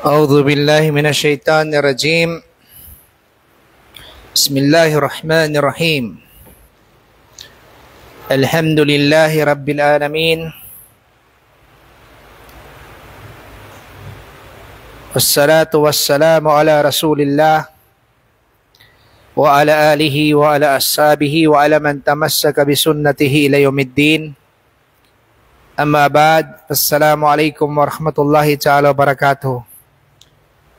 أعوذ بالله من الشيطان الرجيم. بسم الله الرحمن الرحيم. الحمد لله رب العالمين، والصلاة والسلام على رسول الله وعلى آله وعلى أصحابه وعلى من تمسك بسنته إلى يوم الدين. أما بعد، السلام عليكم ورحمة الله تعالى وبركاته.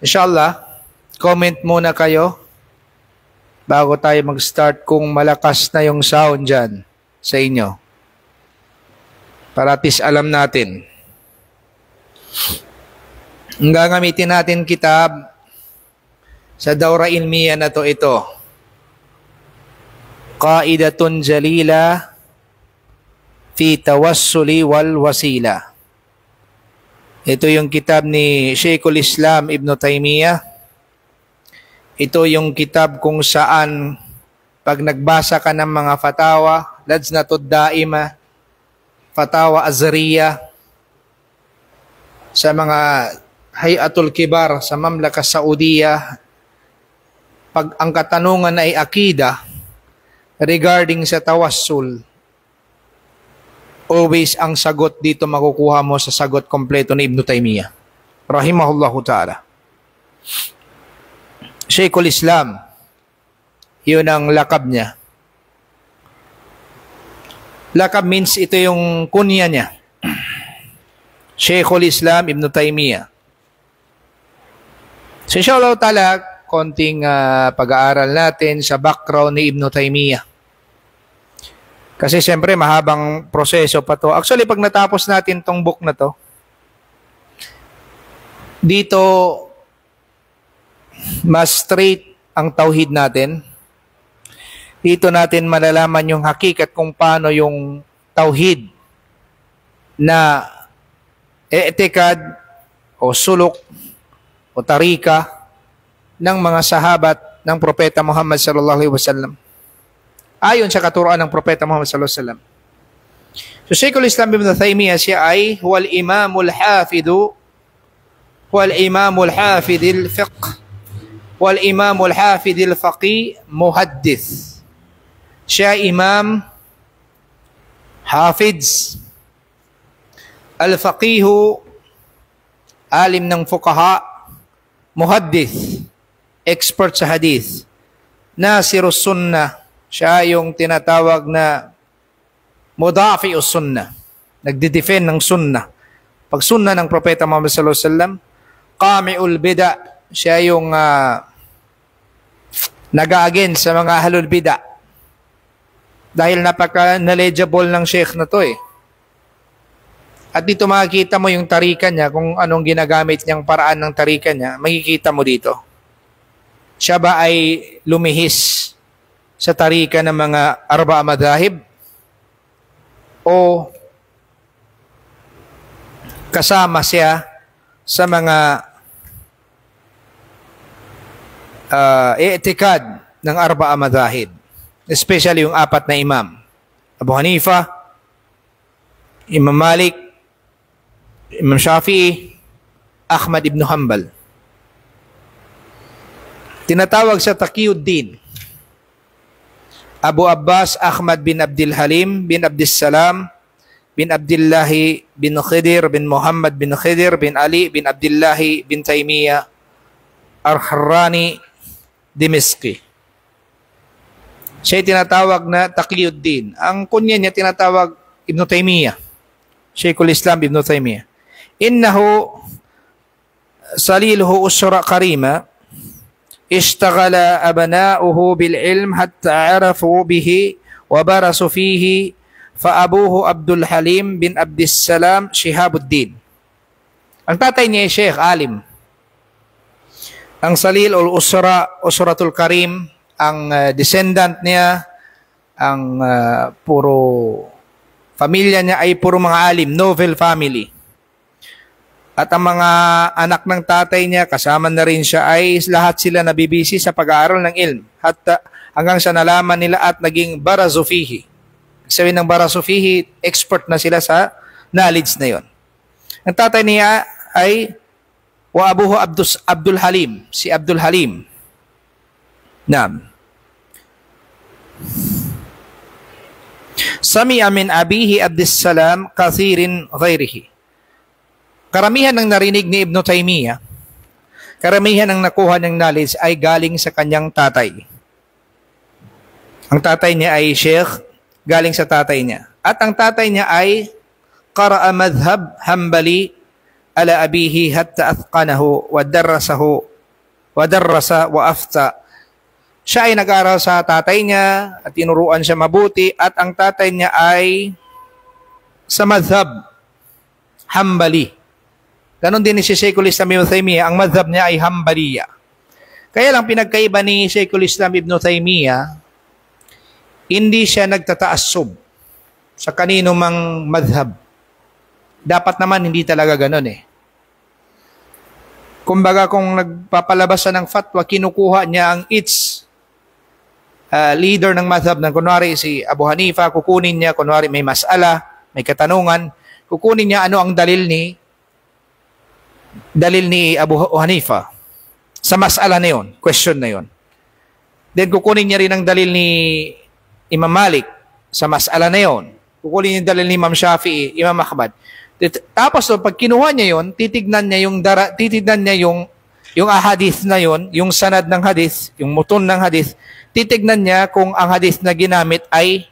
Inshallah, comment muna kayo bago tayo mag-start kung malakas na yung sound dyan sa inyo. Para at least alam natin. Ang gagamitin natin kitab sa Dawra Ilmiya na ito. Qaidatun Jalila fi Tawassuli wal Wasila. Ito yung kitab ni Sheikhul Islam Ibn Taymiyyah. Ito yung kitab kung saan pag nagbasa ka ng mga fatawa, Lajnatud Daima, Fatawa Azariya, sa mga Hayatul Kibar sa Mamlaka Saudiya, pag ang katanungan ay akida regarding sa tawassul, always ang sagot dito makukuha mo sa sagot kompleto ni Ibn Taymiyyah rahimahullahu ta'ala. Sheikhul Islam, yun ang lakab niya. Lakab means ito yung kunya niya. Sheikhul Islam Ibn Taymiyyah. So inshallah ta'ala, konting pag-aaral natin sa background ni Ibn Taymiyyah. Kasi siyempre mahabang proseso pa to. Actually, pag natapos natin tong book na to, dito mas straight ang tauhid natin. Dito natin malalaman yung hakikat kung paano yung tauhid na etikad o sulok o tarika ng mga sahabat ng Propeta Muhammad sallallahu alaihi wasallam. Ayon sa katuruan ng Propeta Muhammad sallallahu alaihi wasallam. So Sheikhul Islam Ibn Taymiyyah siya ay huwal imamul hafidhu wal imamul hafidil fiqh wal imamul hafidil faqih muhaddith. Siya imam, hafiz, al-faqihu, alim ng fuqaha, muhaddith, expert sa hadith, nasirus sunnah, siya yung tinatawag na mudafi'us sunnah, nagdi-defend ng sunnah. Pag sunnah ng Propeta Muhammad sallallahu alaihi wasallam, qami'ul bid'ah, siya yung nag-against sa mga ahlul bid'ah. Dahil napaka-knowledgeable ng sheikh na to eh. At dito makikita mo yung tarika niya, kung anong ginagamit niyang paraan ng tarika niya, makikita mo dito. Siya ba ay lumihis sa tarika ng mga arba'a madhahib o kasama siya sa mga i'tikad ng arba'a madhahib, especially yung apat na imam, Abu Hanifa, Imam Malik, Imam Shafi'i, Ahmad ibn Hanbal. Tinatawag sa Taqiyuddin Abu Abbas Ahmad bin Abdul Halim bin Abdissalam bin Abdillahi bin Khidir bin Muhammad bin Khidir bin Ali bin Abdillahi bin Taymiyyah Ar-Harrani Dimishqi. Siya tinatawag na Taqiyuddin. Ang kunya niya tinatawag Ibn Taymiyyah. Sheikhul Islam Ibn Taymiyyah. Innahu saliluhu usra karima. اشتغل أبناؤه بالعلم حتى عرفوا به وبرسوا فيه فأبوه عبد الحليم بن عبد السلام شهاب الدين. Ang tatay niya ay Sheikh Alim. Ang Salil o Usratul Karim, ang descendant niya, ang puro pamilya niya ay puro mga alim, novel family. At ang mga anak ng tatay niya, kasama na rin siya, ay lahat sila nabibisi sa pag-aaral ng ilm. Hanggang sa nalaman nila at naging barazufihi. Sabihin ng barazufihi, expert na sila sa knowledge na yon. Ang tatay niya ay Wa abuhu Abdul Halim, si Abdul Halim. Naam. Sami'a min abihi Abdissalam kathirin ghairihi. Karamihan ng narinig ni Ibn Taymiyyah, karamihan ng nakuha ng knowledge ay galing sa kanyang tatay. Ang tatay niya ay sheikh, galing sa tatay niya. At ang tatay niya ay qara'a madhhab Hanbali ala abihi hatta athqanahu wa darrasa wa afta. Siya ay nag-aral sa tatay niya at tinuruan siya mabuti, at ang tatay niya ay sa madhhab Hanbali. Ganon din si Sheikhul Islam Ibn Taymiyyah, ang madhhab niya ay Hanbaliya. Kaya lang pinagkaiba ni Sheikhul Islam Ibn Taymiyyah, hindi siya nagtataassub sa kanino mang madhhab. Dapat naman hindi talaga ganon eh. Kumbaga kung nagpapalabas siya ng fatwa, kinukuha niya ang each leader ng madhhab. Kunwari si Abu Hanifa, kukunin niya, kunwari may mas'ala, may katanungan, kukunin niya ano ang dalil ni Abu Hanifa sa mas'ala na yun, question na yun. Then kukunin niya rin ang dalil ni Imam Malik sa mas'ala na yun. Kukunin niya yung dalil ni Imam Shafi'i, Imam Ahmad. Tapos pag kinuha niya yun, titignan niya yung ahadith na yun, yung sanad ng hadith, yung mutun ng hadith. Titignan niya kung ang hadith na ginamit ay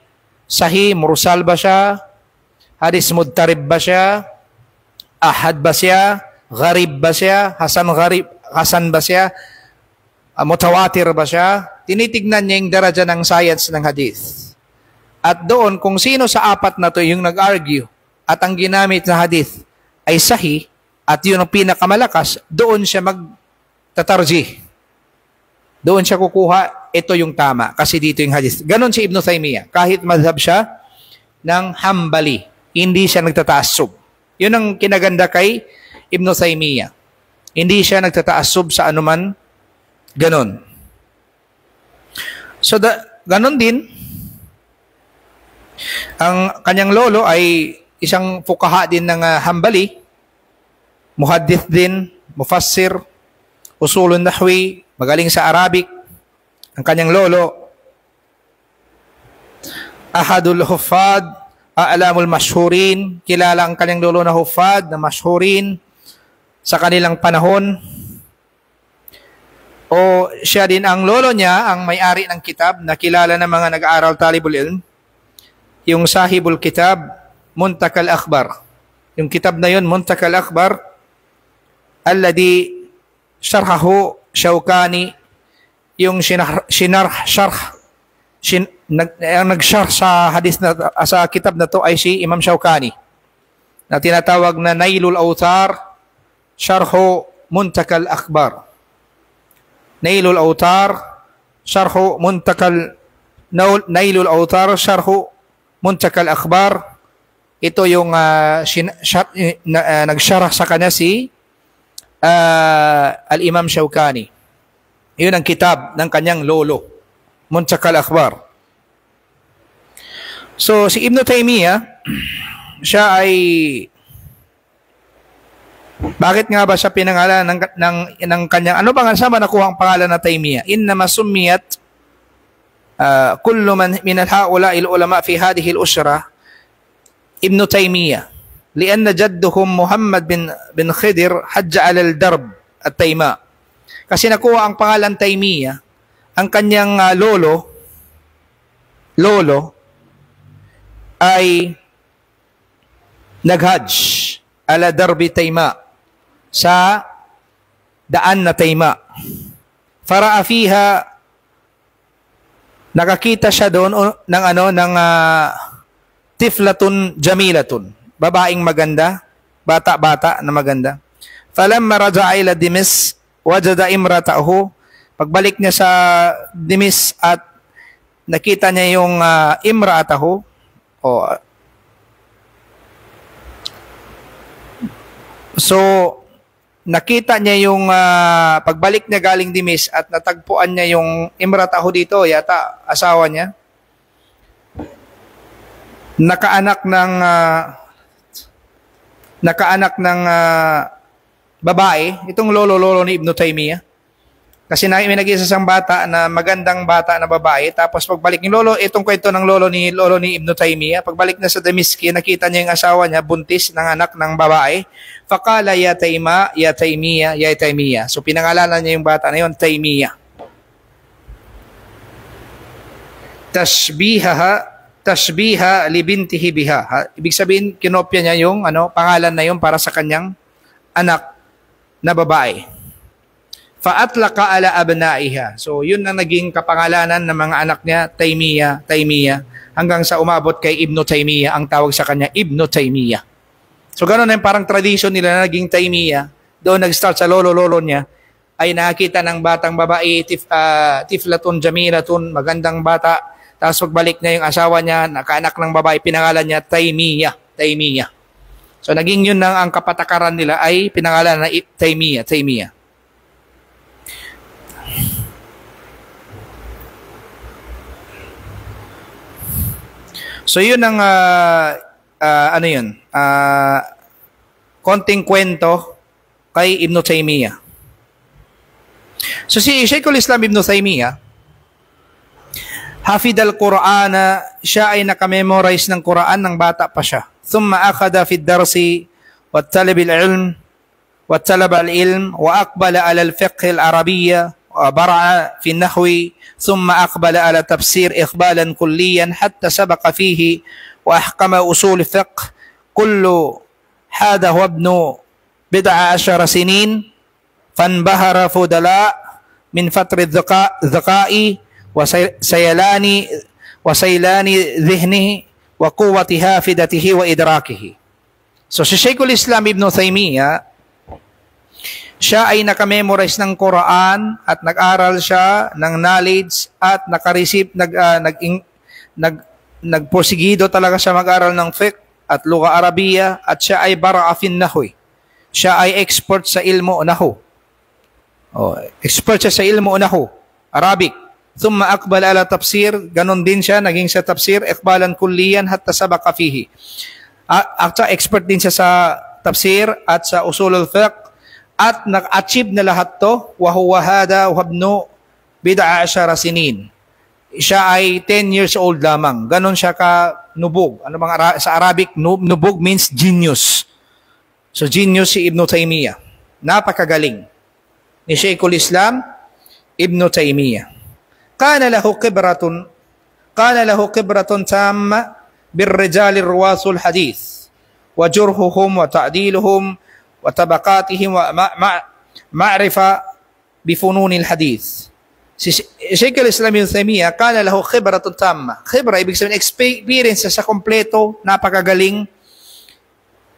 sahih, mursal ba siya, hadith mudtarib ba siya, ahad ba siya, gharib ba siya, hasan ba siya, mutawatir ba siya. Tinitignan niya yung daraja ng science ng hadith. At doon, kung sino sa apat na to yung nag-argue at ang ginamit na hadith ay sahih at yun ang pinakamalakas, doon siya magtatarjih. Doon siya kukuha, ito yung tama kasi dito yung hadith. Ganon si Ibn Taymiyyah. Kahit madhab siya ng Hanbali, hindi siya nagtataassub. Yun ang kinaganda kay Ibn Taymiyyah. Hindi siya nagtataassub sa anuman ganon. So, ganon din, ang kanyang lolo ay isang fuqaha din ng Hanbali, muhaddith din, mufassir, usulun nahwi, magaling sa Arabic. Ang kanyang lolo, ahadul huffad, a'lamul mashhurin, kilala ang kanyang lolo na huffad, na mashhurin sa kanilang panahon. O siya din ang lolo niya, ang may-ari ng kitab na kilala ng mga nag-aaral talibul ilm, yung sahibul kitab, Muntakal Akhbar. Yung kitab na yun, Muntakal Akhbar, alladhi syarhahu Shawkani, yung nag-syarh sa hadith na, sa kitab na to ay si Imam Shawkani, na tinatawag na Nailul Awtar, Syarhu Muntakal Akhbar. Nailul Awtar, Syarhu Muntakal, Nailul Awtar, Syarhu Muntakal Akhbar. Ito yung nagsyarah sa kanya si Al-Imam Shawkani. Yun ang kitab ng kanyang lolo, Muntakal Akhbar. So si Ibn Taymiyyah, siya ay, bakit nga ba siya pinangalan ng kanyang, ano ba nga, saan ba nakuha ang pangalan na Taymiyyah? Innama summiyat kullu man min al-haula il-ulama fi hadhihi al-usra Ibn Taymiyyah lianna jadduhum Muhammad bin Khidir hajja ala al-darb at-Tayma. Kasi nakuha ang pangalan Taymiyyah, ang kanyang lolo ay nag-hajj ala darbi Tayma, sa daan na Tayma. Fara'a fiha, nakakita siya doon ng tiflatun jamilatun, babaeng maganda, bata-bata na maganda. Falamma raja'a ila Dimis wajada imratahu, pagbalik niya sa Dimis at nakita niya yung imratahu, so nakita niya yung pagbalik niya galing Dimis at natagpuan niya yung imratahu dito, yata asawa niya, nakaanak ng babae, itong lolo-lolo ni Ibn Taymiyyah. Kasi may nag-isa isang bata na magandang bata na babae, tapos pagbalik ni lolo, itong kwento ng lolo ni Ibn Taymiyyah, pagbalik na sa Damiski, nakita niya yung asawa niya, buntis ng anak ng babae. Faqala ya Taymiyyah. So pinangalanan niya yung bata na yun, Taymiyyah. Tashbiha li bintihi biha. Ibig sabihin, kinopya niya yung pangalan na yun para sa kanyang anak na babae. Fa'atlaqa ala abnaiha. So yun na naging kapangalanan ng mga anak niya, Taymiyyah, hanggang sa umabot kay Ibn Taymiyyah, ang tawag sa kanya Ibn Taymiyyah. So ganoon na yung parang tradition nila na naging Taymiyyah. Doon nag-start sa lolo-lolo niya, ay nakita ng batang babae, tiflatun jamilatun, magandang bata. Tapos pagbalik na yung asawa niya, nakaanak ng babae, pinangalan niya Taymiyyah. So naging yun ang kapatakaran nila ay pinangalan na Taymiyyah. So yun ang konting kwento kay Ibn Taymiyyah. So si Shaykhul Islam Ibn Taymiyyah, hafid al-Qur'ana, siya ay nakamemorize ng Quran ng bata pa siya. Thumma akhada fi ad-darsi wa talab al-ilm wa aqbala ala al-fiqh al-arabiyya wa bara'a fi an-nahwi thumma aqbala ala tafsir iqbalan kulliyan hatta sabaqa fihi wa ahkama usul fiqh kullu hada huwa ibn 11 sinin fanbahara fudala min fatri dhaqa'i وسيلان ذهنه وقوة حافظته وإدراكه. So si Shaykhul Islam Ibn Taymiyyah, siya ay nakamemorize ng Quran at nag-aral siya ng knowledge at nagporsigido talaga siya mag-aral ng fiqh at lugha Arabiya, at siya ay bara'a fin nahwi. Siya ay expert sa ilmu nahwu. Expert siya sa ilmu nahwu, Arabic. Thumma aqbal ala tafsir, ganon din siya, naging sa tafsir, iqbalan kulliyan hatta sabaqa fihi. At expert din siya sa tafsir at sa usulul fiqh, at nag-achieve na lahat to, wa huwa hada habnu 11 sinin. Siya ay 10 years old lamang. Ganon siya ka nubog. Sa Arabic, nubog means genius. So genius si Ibn Taymiyyah. Napakagaling ni Shaykhul Islam Ibn Taymiyyah. كان له قبرة تامة بالرجال الرواة الحديث وجرحهم وتعديلهم وطبقاتهم ومعرفة بفنون الحديث. Shaykh al-Islam Ibn Taymiyyah, كان له خبرة تامة. Khibra, ibig sabihin experience sa kompleto, napakagaling,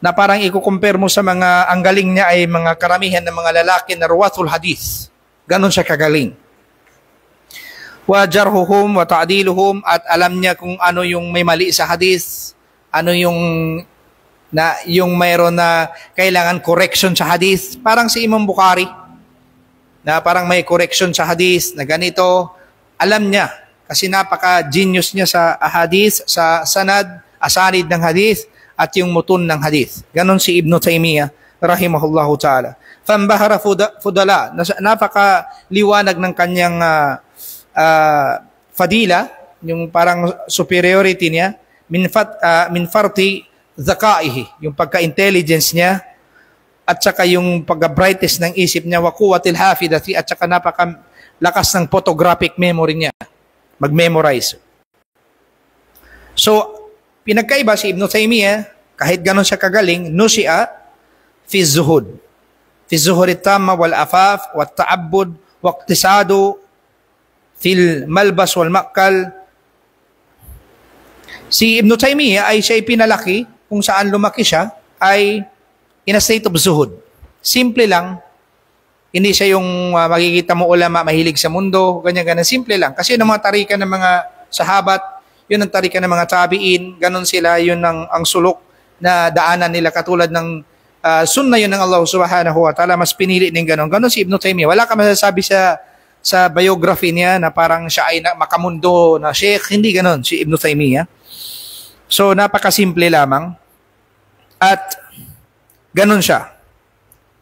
na parang i-compare mo sa mga, ang galing niya ay mga karamihan ng mga lalaki na ruwatul hadith. Ganon siya kagaling. Wa jarhuhum wa ta'diluhum, at alam niya kung ano yung may mali sa hadith, ano yung mayroon na kailangan correction sa hadith. Parang si Imam Bukhari, na parang may correction sa hadith na ganito, alam niya kasi napaka-genius niya sa hadith, sa asanid ng hadith at yung mutun ng hadith. Ganon si Ibn Taymiyyah rahimahullahu ta'ala. Fambahara fudala, napaka-liwanag ng kanyang fadila, yung parang superiority niya, min farti zakaihi, yung pagka-intelligence niya, at saka yung pagka-brightest ng isip niya, wa quwwatil hafidati, at saka napaka-lakas ng photographic memory niya, mag-memorize. So, pinagkaiba si Ibn Taymiyyah, kahit ganon siya kagaling, nusi'a fi zuhud tamma wal afaf, wat ta'abbud, wa iqtisadu fil malbas wal makal. Si Ibn Taymiyyah ay siya pinalaki, kung saan lumaki siya ay in a state of zuhud. Simple lang. Hindi siya yung makikita mo ulama mahilig sa mundo, ganyan-ganyan. Simple lang. Kasi yung mga tarikan ng mga sahabat, yun ang tarikan ng mga tabi'in, ganon sila, yun ang sulok na daanan nila, katulad ng sunnah yun ng Allah subhanahu wa ta'ala, mas pinili ng ganon. Ganon si Ibn Taymiyyah. Wala ka masasabi sa biography niya na parang siya ay makamundo na sheikh. Hindi ganon si Ibn Taymiyyah. So napakasimple lamang at ganon siya.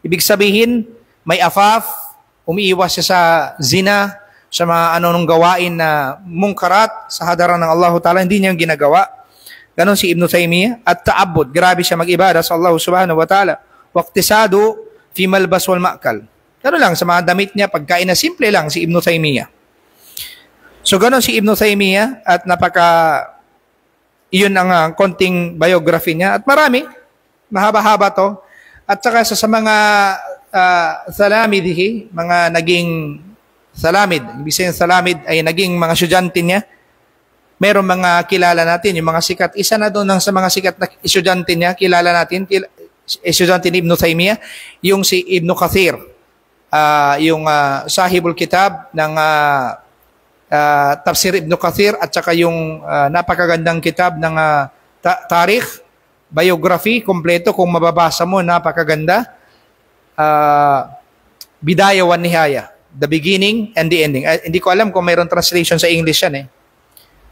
Ibig sabihin, may afaf, umiiwas siya sa zina, sa mga anong gawain na mungkarat sa hadaran ng Allah Ta'ala, hindi niya yung ginagawa. Ganon si Ibn Taymiyyah. At ta'abbud, grabe siya mag-ibada sa Allah Subhanahu wa Ta'ala. Waqtisadu fi malbas wal ma'kal. Ganon lang, sa mga damit niya, pagkain na simple lang si Ibn Taymiyyah. So ganon si Ibn Taymiyyah at iyon ang konting biography niya. At marami, mahaba-haba to. At saka sa mga salamidihi, mga naging salamid, ibig sabihin salamid ay naging mga estudyante niya. Meron mga kilala natin, yung mga sikat. Isa na doon sa mga sikat na estudyante niya, kilala natin, estudyante ni Ibn Taymiyyah, yung si Ibn Kathir, yung sahibul kitab ng Tafsir Ibn Kathir, at saka yung napakagandang kitab ng Tarikh, biography, kompleto, kung mababasa mo, napakaganda. Bidaya wa Nihaya, the beginning and the ending. Hindi ko alam kung mayroon translation sa English yan eh.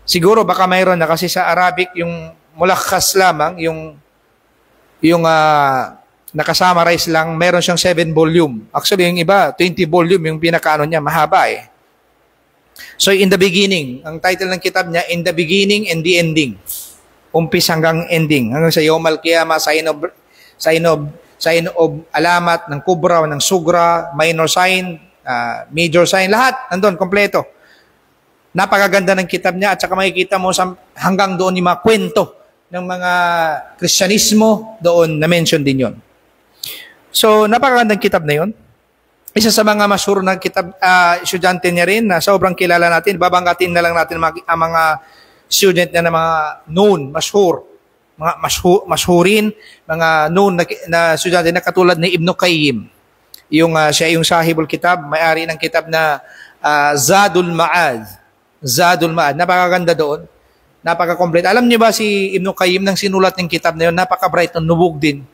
Siguro baka mayroon na, kasi sa Arabic yung mulakhas lamang, yung nakasummarize lang, meron siyang 7 volume. Actually yung iba 20 volume yung pinakaano niya, mahaba eh. So in the beginning, ang title ng kitab niya, In the Beginning and the Ending. Umpis hanggang ending, hanggang sa Yawm al-Qiyamah, sign of alamat ng kubra, ng sugra, minor sign, major sign, lahat nandun, kompleto. Napakaganda ng kitab niya, at saka makikita mo hanggang doon yung mga kwento ng mga Kristyanismo, doon na-mention din yon. So, napakagandang kitab na yon. Isa sa mga masyhur na kitab, estudyante niya rin, na sobrang kilala natin, babanggatin na lang natin ang mga student niya na mga known, masyhur, mga masyhurin, mga known na estudyante na katulad ni Ibn Qayyim. Siya yung sahibul kitab, may-ari ng kitab na Zadul Ma'ad. Zadul Ma'ad. Napakaganda doon. Napaka-complete. Alam niyo ba si Ibn Qayyim nang sinulat ng kitab na yun, napaka-bright, nubog din.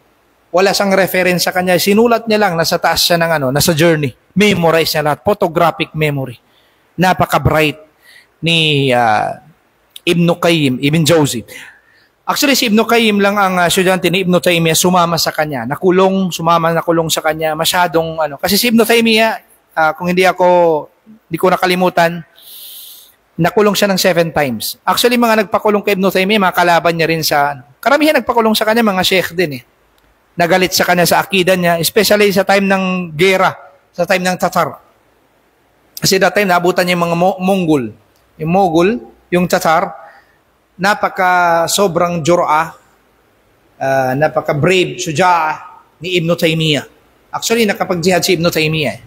Wala siyang reference sa kanya. Sinulat niya lang, nasa taas siya ng nasa journey. Memorize niya lahat. Photographic memory. Napaka-bright ni Ibn Qayyim, Ibn Jawzi. Actually, si Ibn Qayyim lang ang estudyante ni Ibn Taymiyyah sumama sa kanya. Nakulong sa kanya. Masyadong Kasi si Ibn Taymiyyah, kung hindi ko nakalimutan, nakulong siya ng 7 times. Actually, mga nagpakulong kay Ibn Taymiyyah, mga kalaban niya rin karamihan nagpakulong sa kanya, mga sheikh din eh. Nagalit sa kanya sa akida niya, especially sa time ng gera, sa time ng Tatar. Kasi that time, naabutan niya yung mga Mongol. Yung Mogul, yung Tatar, sobrang jur'a, napaka-brave, suja'a ni Ibn Taymiyyah. Actually, nakapag-jihad si Ibn Taymiyyah.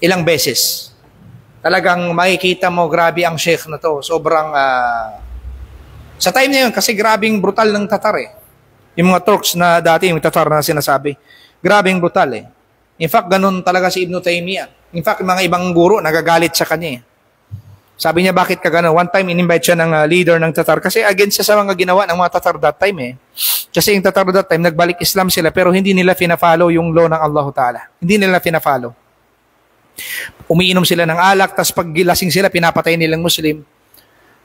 Ilang beses. Talagang makikita mo, grabe ang sheikh na to. Sobrang, sa time na yun, kasi grabing brutal ng Tatar eh. Yung mga Turks na dati, yung Tatar na sinasabi, grabing brutal eh. In fact, ganun talaga si Ibn Taymiyyah. In fact, mga ibang guro nagagalit sa kanya eh. Sabi niya, bakit ka gano'n? One time, in-invite siya ng leader ng Tatar kasi against siya sa mga ginawa ng mga Tatar that time eh. Kasi yung Tatar that time, nagbalik Islam sila pero hindi nila fina-follow yung law ng Allah Ta'ala. Hindi nila fina-follow. Umiinom sila ng alak, tapos pag gilasing sila, pinapatay nilang Muslim.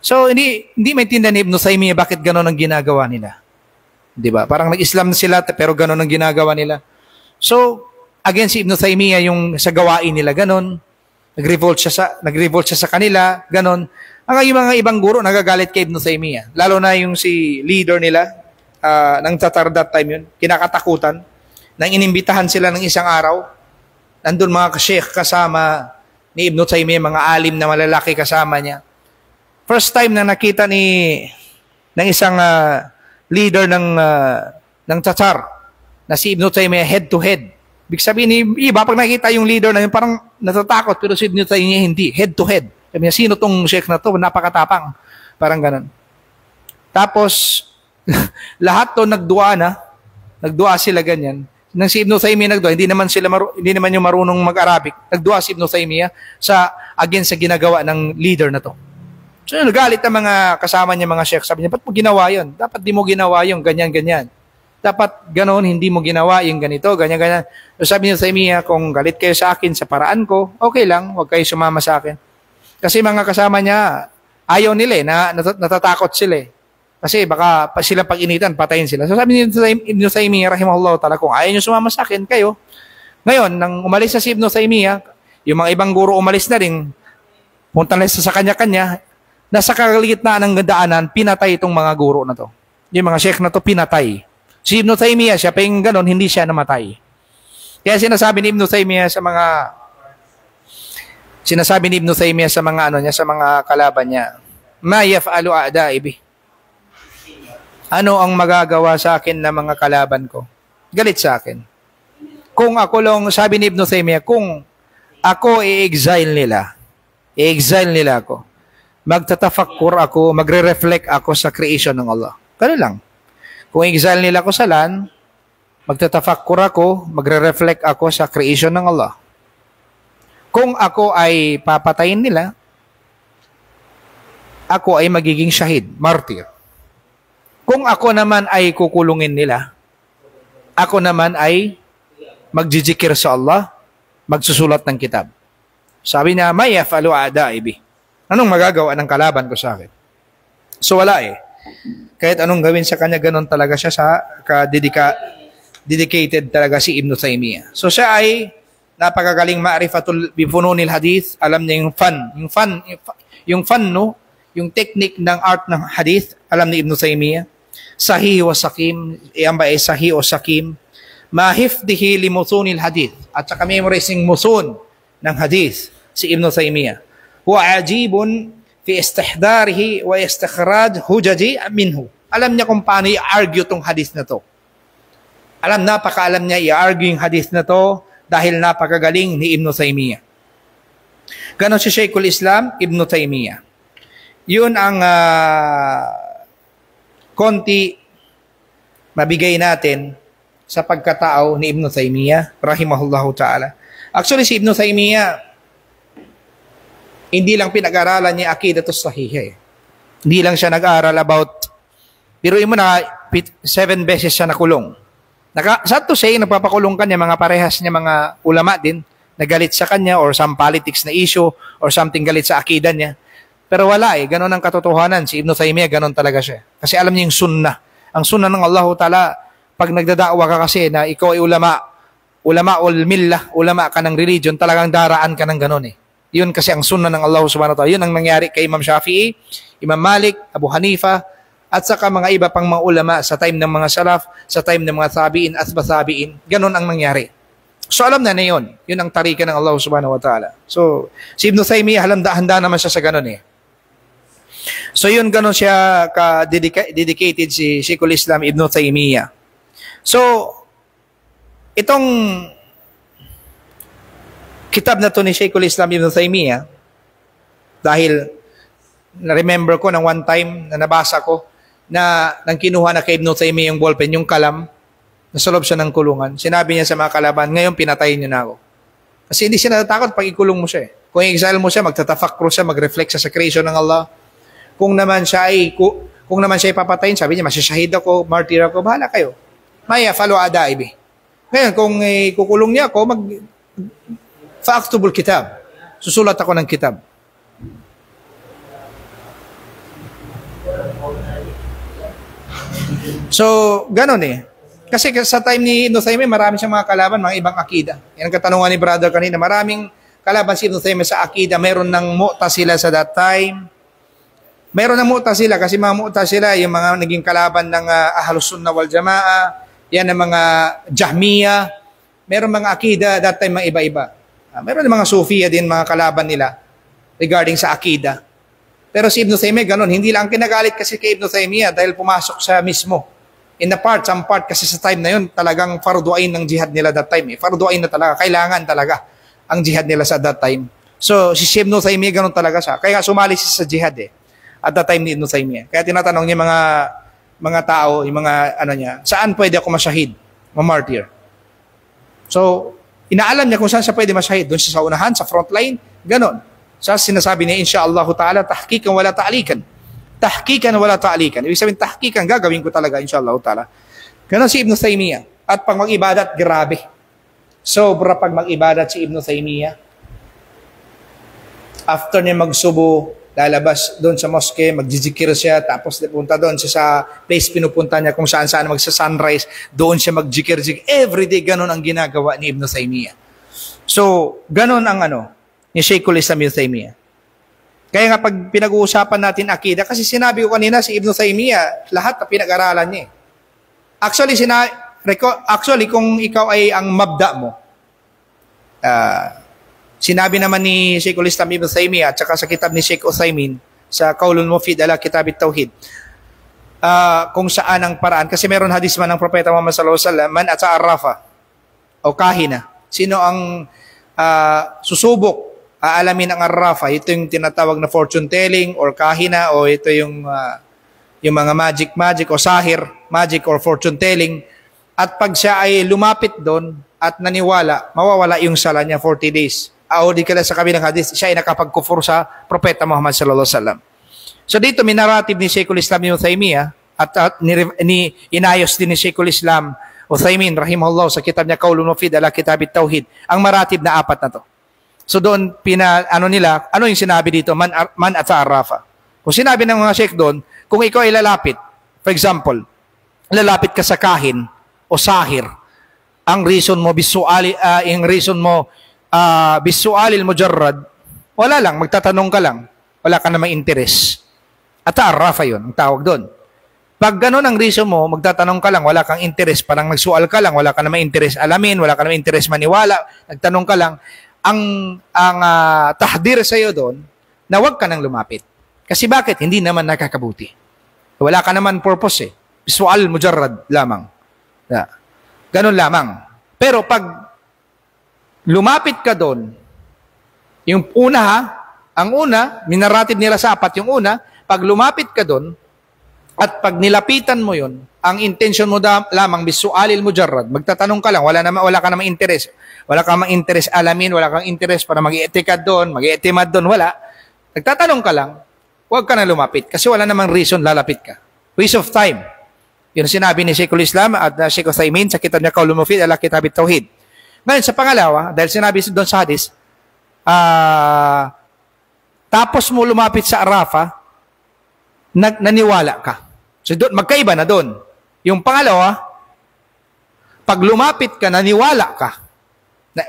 So, hindi maintindihan ni Ibn Taymiyyah bakit gano'n ang ginagawa nila. Diba? Parang nag-Islam sila pero gano'n ang ginagawa nila. So, against si Ibn Taymiyyah yung sa gawain nila, gano'n. Nag-revolt siya sa kanila, ganon. Ang mga ibang guro nagagalit kay Ibn Taymiyyah. Lalo na yung si leader nila, ng Tatar that time yun, kinakatakutan. Nang inimbitahan sila ng isang araw, nandun mga sheikh kasama ni Ibn Taymiyyah, mga alim na malalaki kasama niya. First time na nakita ng isang leader ng Tatar, na si Ibn Taymiyyah head to head. Ibig sabihin ni iba, pag nakita yung leader na yun, parang natatakot, pero si Ibn Taymiyyah hindi, head to head. Sabi niya, sino tong sheikh na to? Napakatapang. Parang ganun. Tapos, lahat to nagdua sila ganyan. Nang si Ibn Taymiyyah nagdua, hindi naman yung marunong mag-Arabic, nagdua si Ibn Taymiyyah against sa ginagawa ng leader na to. So, nagalit ang mga kasama niya, mga sheikh. Sabi niya, ba't mo ginawa yun? Dapat di mo ginawa yung ganyan-ganyan. Dapat ganoon, hindi mo ginawa yung ganito, ganyan-ganyan. So sabi niya sa Taymiyyah, kung galit kayo sa akin sa paraan ko, okay lang, huwag kayo sumama sa akin. Kasi mga kasama niya, ayaw nila eh, natatakot sila eh. Kasi baka sila pag-initan, patayin sila. So sabi niya sa Ibn Taymiyyah, rahimahullah ta'ala, kung ayaw niyo sumama sa akin, kayo, Ngayon, nang umalis na si Ibn Taymiyyah, yung mga ibang guro umalis na rin, punta na sa kanya-kanya, nasa kalagitnaan ng daanan, pinatay itong mga guro na to. Yung mga sheikh na to, pinatay. Si Ibn Taymiyyah, siya pa yung ganon, hindi siya namatay. Kaya sinasabi ni Ibn Taymiyyah sa mga sa mga kalaban niya, ma yaf'alu a'da'i bi. Ano ang magagawa sa akin ng mga kalaban ko? Galit sa akin. Kung ako lang, sabi ni Ibn Taymiyyah, kung ako i-exile nila ako, magtatafakkur ako, magre-reflect ako sa creation ng Allah. Ganun lang. Kung i-exile nila ako sa land, magtatafakkur ako, magre-reflect ako sa creation ng Allah. Kung ako ay papatayin nila, ako ay magiging shahid, martyr. Kung ako naman ay kukulungin nila, ako naman ay magjijikir sa Allah, magsusulat ng kitab. Sabi niya, may yaf'alu a'da'i bi. Anong magagawa ng kalaban ko sa akin? So wala eh. Kahit anong gawin sa kanya, ganun talaga siya sa dedicated talaga si Ibn Taymiyyah. So siya ay napakagaling ma'rifatul bifununil hadith. Alam niya yung yung technique ng art ng hadith, alam ni Ibn Taymiyyah. Sahih wa sakim, iyan ba ay sahih o sakim? Mahifdihi li musunil hadith. At saka memorizing musun ng hadith si Ibn Taymiyyah. Huwa ajibun fi istihdarihi wa istikhraj hujaji minhu. Alam niya kung paano i-argue tong hadith na to. Napakaalam niya i-argue yung hadith na to dahil napakagaling ni Ibn Taymiyyah. Ganon si Shaykhul Islam, Ibn Taymiyyah. Yun ang konti mabigay natin sa pagkatao ni Ibn Taymiyyah, rahimahullahu ta'ala. Actually, si Ibn Taymiyyah, hindi lang pinag-aralan niya Aqidatus Sahihah. Hindi lang siya nag-aral about, biruin mo na 7 beses siya nakulong. Sad to say, nagpapakulong kanya, mga parehas niya, mga ulama din, nagalit sa kanya or some politics na issue or something galit sa akida niya. Pero wala eh, ganun ang katotohanan. Si Ibn Taymiyyah, ganun talaga siya. Kasi alam niya yung sunnah. Ang sunnah ng Allah Ta'ala, pag nagdadakwa ka kasi na ikaw ay ulama ul millah, ulama ka ng religion, talagang daraan ka ng ganun eh. Yun kasi ang sunnah ng Allah Subhanahu wa Ta'ala. Yun ang nangyari kay Imam Shafi'i, Imam Malik, Abu Hanifa, at saka mga iba pang mga ulama sa time ng mga salaf, sa time ng mga tabi'in at tabi'in. Ganun ang nangyari. So alam na yun. Yun ang tarika ng Allah Subhanahu wa Ta'ala. So si Ibn Taymiyyah, handa naman siya sa ganun eh. So yun, ganun siya ka-dedicated si Shaykhul Islam Ibn Taymiyyah. So, itong kitab na to ni Shaykhul Islam Ibn Taymiyyah, dahil na-remember ko ng one time na nabasa ko na nang kinuha na kay Ibn Taymiyyah yung ballpen, yung kalam, nasa loob siya ng kulungan. Sinabi niya sa mga kalaban, ngayon pinatayin niyo na ako. Kasi hindi siya natatakot pag ikulong mo siya. Kung i-exile mo siya, magtatafakro siya, mag-reflect sa creation ng Allah. Kung naman siya ay papatayin, sabi niya, masishahid ako, martyr ako, bahala kayo. Maya, follow a'da'i bi. Ngayon, kung kukulong niya ako, fa'aktubul kitab. Susulat ako ng kitab. So, ganun eh. Kasi sa time ni Ibn Taymiyyah, marami siyang mga kalaban, mga ibang akida. Yan ang katanungan ni brother kanina. Maraming kalaban si Ibn Taymiyyah sa akida. Meron ng Mu'tazila sa that time. Meron ng Mu'tazila kasi mga Mu'tazila, yung mga naging kalaban ng Ahlus Sunnah wal Jamaa, yan ang mga Jahmiya. Meron mga akida, that time mga iba-iba. Meron ng mga Sufiya din, mga kalaban nila regarding sa akida. Pero si Ibn Taymiyyah ganun, hindi lang kinagalit kasi kay Ibn Taymiyyah dahil pumasok sa mismo. Some part kasi sa time na yun, talagang fardu ain ng jihad nila that time. Fardu ain na talaga, kailangan talaga ang jihad nila sa that time. So si Ibn Taymiyyah ganun talaga siya. Kaya sumali siya sa jihad eh. At that time ni Ibn Taymiyyah. Kaya tinatanong niya mga tao, yung mga niya, saan pwede ako masyahid, ma-martyr? So, inaalam niya kung saan siya pwede masyahid. Doon siya sa unahan, sa front line, ganon. Sa sinasabi niya, insyaallah ta'ala, tahkikan wala ta'alikan. Tahkikan wala ta'alikan. Ibig sabihin, tahkikan, gagawin ko talaga, insyaallah ta'ala. Ganon si Ibn Taymiyyah. At pag mag-ibadat, grabe. Sobra pag mag-ibadat si Ibn Taymiyyah. After niya magsubo, lalabas doon sa mosque, magjijikir siya, tapos punta doon siya sa place pinupunta niya kung saan-saan magsa-sunrise, doon siya magjikir-jikir. Everyday ganun ang ginagawa ni Ibn Taymiyyah. So, ganun ang ni Sheikhul Islam Ibn Taymiyyah. Kaya nga pag pinag-uusapan natin akida, kasi sinabi ko kanina si Ibn Taymiyyah, lahat na pinag-aralan niya. Actually, kung ikaw ay ang mabda mo, sinabi naman ni Sheikhul Islam Ibn Taymiyyah at saka sa kitab ni Sheikh Uthaymin sa Qaulul Mufid ala Kitab at-Tauhid, kung saan ang paraan, kasi meron hadis man ng Propeta Muhammad sallallahu alaihi wasallam, man ata'arrafa o kahina, sino ang susubok, aalamin ang arrafa, ito yung tinatawag na fortune telling or kahina, o ito yung mga magic o sahir, magic or fortune telling, at pag siya ay lumapit doon at naniwala, mawawala yung sala niya 40 days. O di kala sa kabilang hadis, siya ay nakapagkufur sa Propeta Muhammad sallallahu alaihi wasallam. So dito minaratib ni Sheikhul Islam Ibn Taymiyyah at inayos din ni Sheikhul Islam Uthaymin rahimahullah sa kitab niya Qaulul Mufid ala Kitab at-Tauhid ang maratib na 4 na to. So doon ano yung sinabi dito, man ata'arrafa. Kung sinabi ng mga sheikh doon, kung ikaw ay lalapit, for example, lalapit ka sa kahin o sahir, ang reason mo bisualil mujarrad, wala lang, magtatanong ka lang, wala ka namang interes. At ta'arrafa yun, ang tawag doon. Pag gano'n ang reason mo, magtatanong ka lang, wala kang interes, parang nagsual ka lang, wala ka namang interes alamin, wala ka namang interes maniwala, nagtanong ka lang, ang tahdir sa iyo doon, na huwag ka nang lumapit. Kasi bakit? Hindi naman nakakabuti. Wala ka naman purpose eh. Bisual mujarrad lamang. Ganon lamang. Pero pag lumapit ka doon, yung ang una, minaratib nila sa 4, yung una, pag lumapit ka doon, at pag nilapitan mo yun, ang intention mo lamang, bisualil mujarrad, magtatanong ka lang, wala ka namang interes. Wala ka namang interes alamin, wala kang interes para mag-i'tikad doon, mag-i'timad doon, wala. Nagtatanong ka lang, huwag ka na lumapit, kasi wala namang reason lalapit ka. Waste of time. Yun sinabi ni Sheikhul Islam at Sheikh Uthaymin sa kitab niya Qaulul Mufid ala Kitab at-Tauhid. Ngayon, sa pangalawa, dahil sinabi doon sa hadis, tapos mo lumapit sa Arafah, naniwala ka. So, doon, magkaiba na doon. Yung pangalawa, pag lumapit ka, naniwala ka.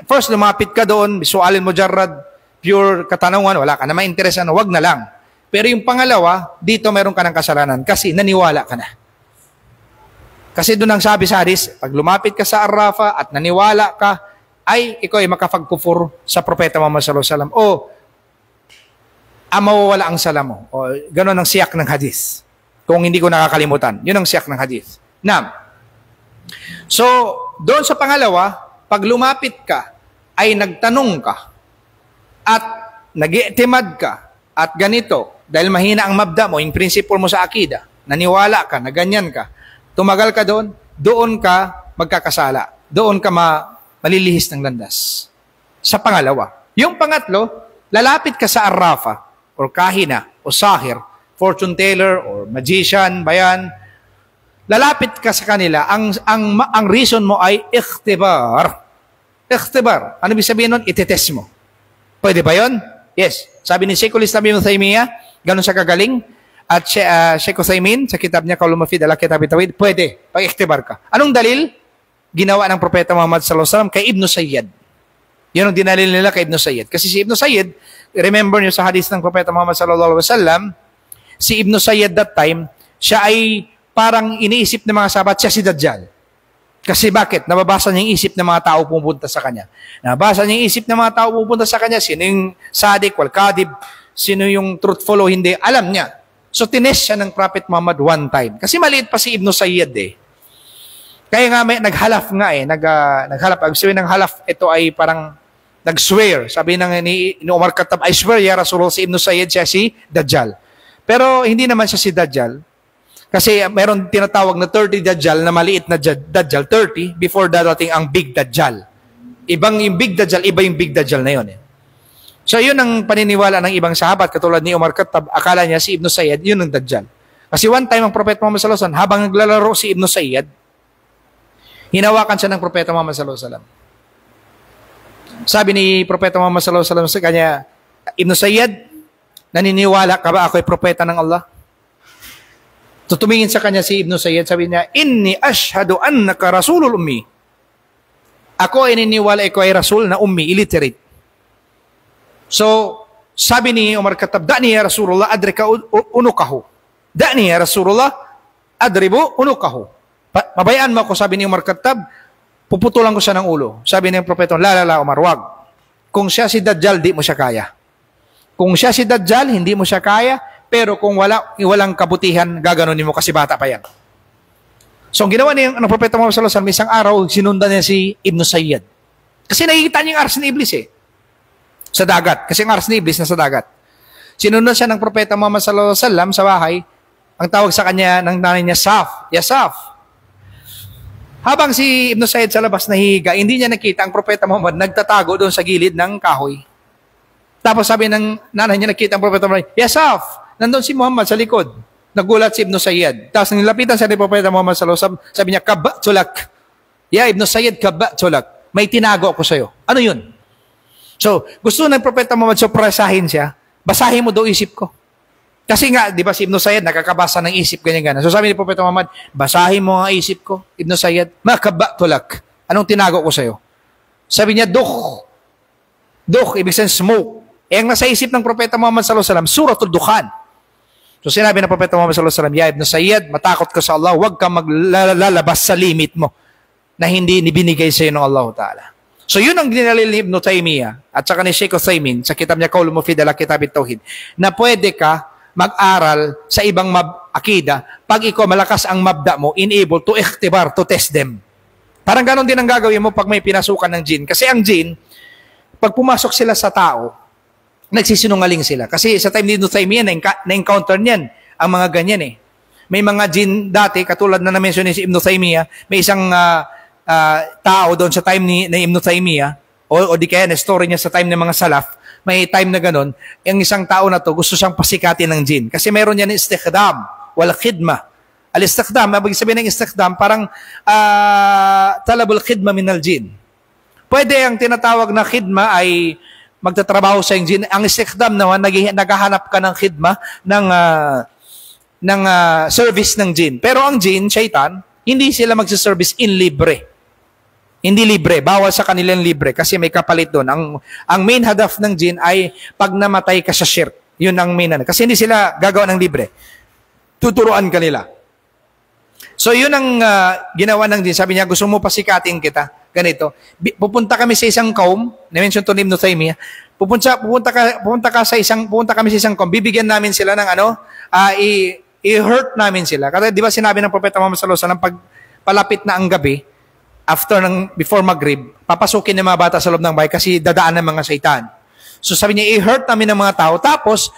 First, lumapit ka doon, bisualin mujarrad, pure katanungan, wala ka na ma-interest, wag na lang. Pero yung pangalawa, dito meron ka ng kasalanan kasi naniwala ka na. Kasi doon ang sabi sa hadis, pag lumapit ka sa Arafah at naniwala ka, ay ikaw ay makapagkufur sa Propeta Muhammad sallallahu alaihi wasallam. O mawawala ang sala mo. O gano'n ang siyak ng hadis. Kung hindi ko nakakalimutan, yun ang siyak ng hadis. So, doon sa pangalawa, pag lumapit ka, ay nagtanong ka, at nag-i'timad ka, at ganito, dahil mahina ang mabda mo, yung principle mo sa akida, naniwala ka, na ganyan ka, tumagal ka doon ka magkakasala. Doon ka malilihis ng landas. Sa pangalawa. Yung pangatlo, lalapit ka sa Arafah, or kahina, o sahir, fortune teller, or magician, bayan. Lalapit ka sa kanila, ang reason mo ay ikhtibar. Ikhtibar. Ano ibig sabihin nun? Itetest mo. Pwede ba yun? Yes. Sabi ni Sheikhul Islam Ibn Taymiyyah, ganun siya kagaling, at Sheikh Uthaymin, sa kitab niya, Qaulul Mufid ala Kitab at-Tauhid, pwede, pag-ikhtibar ka. Anong dalil? Ginawa ng Propeta Muhammad sallallahu alaihi wasallam kay Ibn Sayyad. Yun ang dinalil nila kay Ibn Sayyad. Kasi si Ibn Sayyad, remember niyo sa hadith ng Propeta Muhammad sallallahu alaihi wasallam, si Ibn Sayyad that time, siya ay parang iniisip ng mga sahabat, siya si Dajjal. Kasi bakit? Nababasa niya yung isip ng mga tao pupunta sa kanya. Nababasa niya yung isip ng mga tao pupunta sa kanya, sino yung sadik, wal kadib, sino yung truthful o hindi, alam niya. So, tinest siya ng Prophet Muhammad one time. Kasi maliit pa si Ibn Sayyad eh. Kaya nga naghalaf nga eh. Naghalaf. Ang sabi ng halaf, ito ay parang nag-swear. Sabi ni Umar Khattab, I swear, ya Rasulullah, si Ibn Sayyad siya si Dajjal. Pero hindi naman siya si Dajjal. Kasi meron tinatawag na 30 Dajjal na maliit na Dajjal, 30, before darating ang Big Dajjal. Ibang yung Big Dajjal, iba yung Big Dajjal na yun eh. So, yun ang paniniwala ng ibang sahabat, katulad ni Umar Khattab, akala niya si Ibn Sayyad, yun ang Dajjal. Kasi one time ang Propeta Muhammad sallallahu alaihi wasallam, habang naglalaro si Ibn Sayyad, hinawakan siya ng Propeta Muhammad sallallahu alaihi wasallam. Sabi ni Propeta Muhammad sallallahu alaihi wasallam sa kanya, Ibn Sayyad, naniniwala ka ba ako'y propeta ng Allah? Tutumingin sa kanya si Ibn Sayyid, sabi niya, inni ashhadu annaka rasulul ummi. Ako ay naniniwala ikaw ay rasul na ummi, illiterate. So, sabi ni Umar Khattab, da'ni ya Rasulullah adrika unukahu. Da'ni ya Rasulullah adribu unukahu. Pabayaan mo ako, sabi ni Umar Khattab, puputulan ko siya ng ulo. Sabi ni Propeta, la Umar, wag. Kung siya si Dajjal, di mo siya kaya. Kung siya si Dajjal, hindi mo siya kaya, pero kung walang kabutihan, gaganunin mo kasi bata pa yan. So, ang ginawa niya ng Propeta Muhammad sallallahu alaihi wasallam, isang araw, sinundan niya si Ibn Sayyid. Kasi nakikita niya yung aras ni Iblis sa dagat. Kasi ang aras ni Iblis na sa dagat. Sinundan siya ng Propeta Muhammad sallallahu alaihi wasallam sa bahay. Ang tawag sa kanya ng nanay niya, Saf. Ya Saf. Habang si Ibn Sayyid sa labas nahihiga, hindi niya nakita ang Propeta Muhammad nagtatago doon sa gilid ng kahoy. Tapos sabi ng nanay niya, nakita ang Propeta Muhammad, Ya Saf, nandun si Muhammad sa likod. Nagulat si Ibn Sayyid. Tapos nilapitan siya ni Propeta Muhammad sallallahu alaihi wasallam, sabi niya, Kabba'tulak. Ya Ibn Sayyid, Kabba'tulak. May tinago ako sa'yo. Ano yun? So, gusto ng Propeta Muhammad surpresahin siya, basahin mo daw isip ko. Kasi nga, di ba si Ibn Sayyid nakakabasa ng isip ganyan-ganyan. So sabi ni Propeta Muhammad, basahin mo ang isip ko, Ibn Sayyid, makaba'tulak. Anong tinago ko sa'yo? Sabi niya, dukh. Dukh, ibig sabihin smoke. Eh, ang nasa isip ng Propeta Muhammad sallallahu alaihi wasallam, Suratul Dukhan. So sinabi ng Propeta Muhammad sallallahu alaihi wasallam, Ya Ibn Sayyid, matakot ka sa Allah, huwag kang maglalabas sa limit mo na hindi binigay sa iyo ng Allah Ta'ala. So yun ang dinalil ni Ibn Taymiyyah at saka ni Sheikh Uthaymin sa kitab niya Qaulul Mufid ala Kitab at-Tauhid na pwede ka mag-aral sa ibang akida pag ikaw malakas ang mabda mo, enable to ikhtibar, to test them. Parang ganon din ang gagawin mo pag may pinasukan ng jinn. Kasi ang jinn, pag pumasok sila sa tao, nagsisinungaling sila. Kasi sa time ni Ibn Taymiyyah, na-encounter niyan ang mga ganyan May mga jinn dati, katulad na na-mention ni si Ibn Taymiyyah, may isang tao doon sa time ni Ibn Taymiyyah, o di kaya na story niya sa time ng mga salaf, may time na ganon, yung isang tao na to, gusto siyang pasikatin ng jinn. Kasi meron niya ng istikdam, wala khidma. Al-istikdam, ibig sabihin ng istikdam, parang talabul khidma minal jinn. Pwede ang tinatawag na khidma ay magtatrabaho sa yung jinn. Ang istikdam naman, naghahanap ka ng khidma, ng service ng jinn. Pero ang jinn, shaitan, hindi sila magsiservice in libre. Hindi libre, bawal sa kanilang libre kasi may kapalit doon. Ang main hadaf ng jinn ay pag namatay ka sa shirk. Yun ang main hadaf. Kasi hindi sila gagawa ng libre. Tuturuan ka nila. So yun ang ginawa ng jinn. Sabi niya, gusto mo pasikatin kita. Ganito. Pupunta kami sa isang kaum, na-mention to ni Ibn Taymiyyah. Pupunta kami sa isang kaum. Bibigyan namin sila ng i-hurt namin sila. Kasi di ba sinabi ng Propeta Muhammad sallallahu alaihi wasallam, pag palapit na ang gabi, before Maghrib, papasukin ng mga bata sa loob ng bahay kasi dadaan ng mga saitan. So sabi niya, i-hurt namin ng mga tao. Tapos,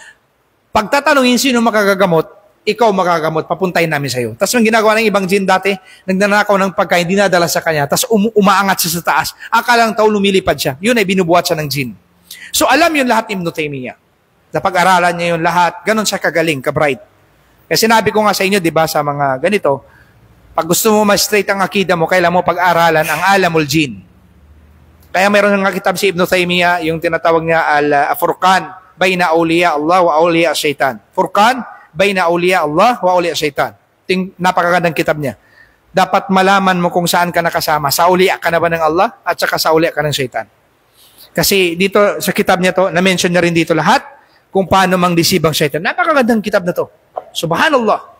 pagtatanungin sino makagagamot, ikaw magagamot, papuntahin namin sa iyo. Tapos yung ginagawa ng ibang jinn dati, nagnanakaw ng pagkain, dinadala sa kanya, tapos umaangat siya sa taas. Akalang tao lumilipad siya. Yun ay binubuhat siya ng jinn. So alam yun lahat ni Ibn Taymiyyah. Napag-aralan niya yun lahat. Ganon siya kagaling, ka-bright. Kasi sinabi ko nga sa inyo, di ba, sa mga ganito, pag gusto mo ma-straight ang akida mo, kailangan mo pag-aralan ang alamul jinn. Kaya meron ng kitab si Ibn Taymiyyah, yung tinatawag niya al-Furqan, bayna awliya Allah wa awliya shaitan. Furqan, bayna awliya Allah wa awliya shaitan. Napakagandang kitab niya. Dapat malaman mo kung saan ka nakasama. Sa awliya ka na ba ng Allah at saka sa awliya ka ng shaitan. Kasi dito sa kitab niya to, na-mention niya rin dito lahat kung paano mang-deceive ang shaitan. Napakagandang kitab na to. Subhanallah.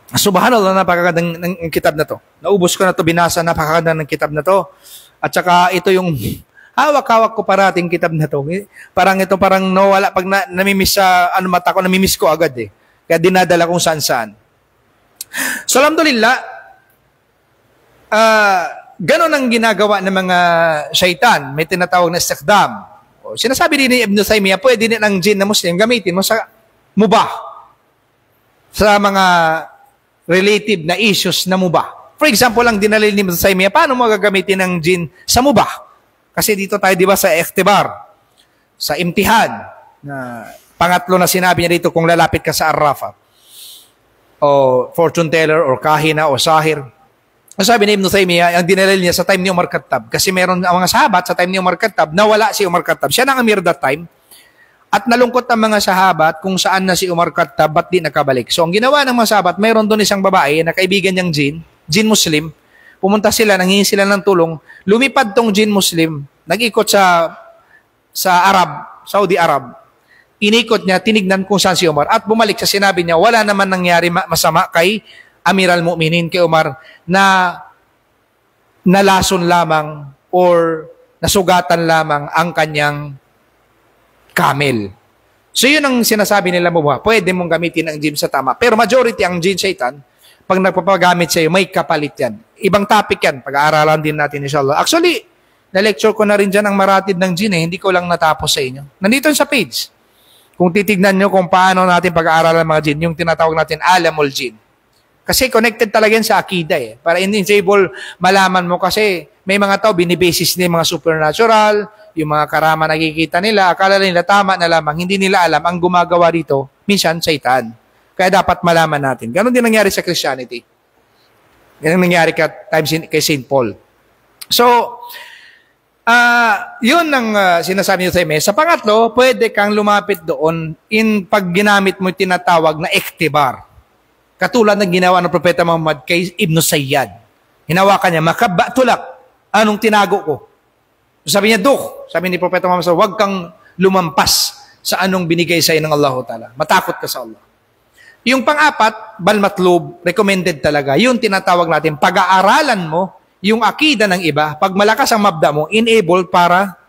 Subhanallah, napakagandang ng kitab na to. Naubos ko na to, binasa, napakagandang ng kitab na to. At saka ito yung hawak-hawak ko parating kitab na to. Parang nawala, pag namimiss sa mata ko, namimiss ko agad Kaya dinadala kong saan-saan. So, alhamdulillah, ganon ang ginagawa ng mga shaitan. May tinatawag na istikdam. Sinasabi din ni Ibn Taymiyyah, pwede din ang jinn na Muslim gamitin mo sa mubah. Sa mga relative na issues na mubah. For example, lang dinalil ni Ibn Taymiyyah, paano mo gagamitin ng jinn sa mubah? Kasi dito tayo, di ba, sa ikhtibar, sa imtihan, na pangatlo na sinabi niya dito, kung lalapit ka sa arrafa, o fortune teller, o kahina, o sahir. Ang sabi ni Ibn Taymiyyah, ang dinalil niya sa time ni Umar Khattab, kasi meron ang mga sahabat sa time ni Umar Khattab, nawala si Umar Khattab. Siya na ang amir that time. At nalungkot ang mga sahabat kung saan na si Umar Khattab, ba't di nakabalik. So ang ginawa ng mga sahabat, mayroon doon isang babae na kaibigan niyang jin Muslim. Pumunta sila, nanghingi sila ng tulong. Lumipad tong jin Muslim, nag-ikot sa Saudi Arab. Inikot niya, tinignan kung saan si Umar. At bumalik sa sinabi niya, wala naman nangyari masama kay Amir al-Mu'minin, kay Umar, na nalason lamang or nasugatan lamang ang kanyang camel. So yun ang sinasabi nila mo, pwede mong gamitin ang jinn sa tama. Pero majority ang jinn shaitan, pag nagpapagamit sa iyo, may kapalit yan. Ibang topic yan, pag-aaralan din natin inshallah. Actually, na-lecture ko na rin dyan ang maratid ng jinn hindi ko lang natapos sa inyo. Nandito sa page. Kung titignan nyo kung paano natin pag-aaralan ng mga jinn, yung tinatawag natin alamul jinn. Kasi connected talaga yan sa akida Para in-enable, malaman mo kasi may mga tao, binibasis nila yung mga supernatural, yung mga karama nakikita nila, akala nila tama na lamang, hindi nila alam, ang gumagawa dito, minsan, Satan. Kaya dapat malaman natin. Ganon din nangyari sa Christianity. Ganon nangyari kay St. Paul. So, yun ang sinasabi niyo sa email. Sa pangatlo, pwede kang lumapit doon pag ginamit mo tinatawag na iktibar. Katulad ng ginawa ng Propeta Muhammad kay Ibn Sayyad. Hinawakan niya, makabatulak, anong tinago ko? Sabi niya, sabi ni Propeta Muhammad, huwag kang lumampas sa anong binigay sa iyo ng Allah Ta'ala. Matakot ka sa Allah. Yung pang-apat, bal matlub, recommended talaga. Yung tinatawag natin, pag-aaralan mo yung akida ng iba, pag malakas ang mabda mo, enable para